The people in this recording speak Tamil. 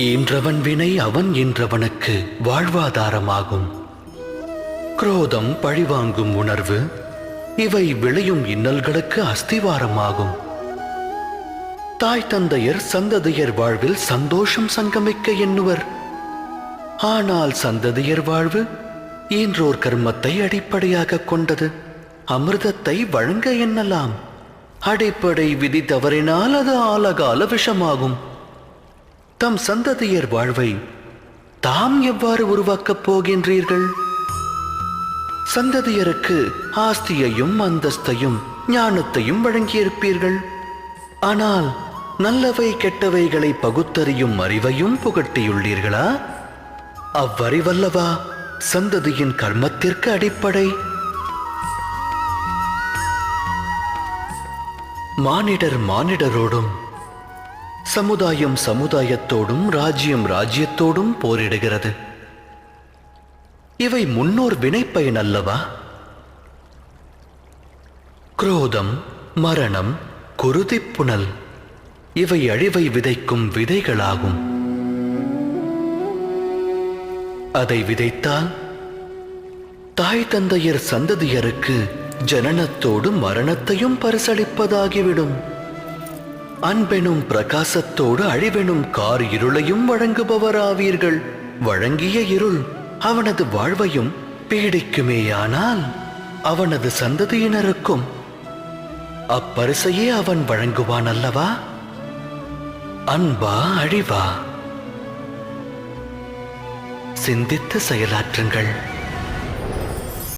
ஈன்றவன் வினை அவன் ஈன்றவனுக்கு வாழ்வாதாரமாகும். குரோதம், பழிவாங்கும் உணர்வு இவை விளையும் இன்னல்களுக்கு அஸ்திவாரமாகும். தாய் தந்தையர் சந்ததியர் வாழ்வில் சந்தோஷம் சங்கமிக்க எண்ணுவர். ஆனால் சந்ததியர் வாழ்வு ஈன்றோர் கர்மத்தை அடிப்படையாக கொண்டது. அமிர்தத்தை வழங்க எண்ணலாம். அடிப்படை விதி தவறினால் அது ஆலகால விஷமாகும். தம் சந்ததியர் வாழ்வை தாம் எவ்வாறு உருவாக்கப் போகின்றீர்கள்? சந்ததியருக்கு ஆஸ்தியையும் அந்தஸ்தையும் ஞானத்தையும் வழங்கியிருப்பீர்கள். ஆனால் நல்லவை கெட்டவைகளை பகுத்தறியும் அறிவையும் புகட்டியுள்ளீர்களா? அவ்வறிவல்லவா சந்ததியின் கர்மத்திற்கு அடிப்படை. மானிடர் மானிடரோடும், சமுதாயம் சமுதாயத்தோடும், ராஜ்யம் ராஜ்யத்தோடும் போரிடுகிறது. இவை முன்னோர் வினைப்பயன் அல்லவா? குரோதம், மரணம், குருதிப்புணல் இவை அழிவை விதைக்கும் விதைகளாகும். அதை விதைத்தால் தாய் தந்தையர் சந்ததியருக்கு ஜனனத்தோடு மரணத்தையும் பரிசளிப்பதாகிவிடும். அன்பெனும் பிரகாசத்தோடு அழிவெனும் கார் இருளையும் வழங்குபவராவீர்கள். வழங்கிய இருள் அவனது வாழ்வையும் பீடிக்குமேயானால் அவனது சந்ததியினருக்கும் அப்பரிசையே அவன் வழங்குவான் அல்லவா? அன்பா அழிவா? சிந்தித்து செயலாற்றுங்கள்.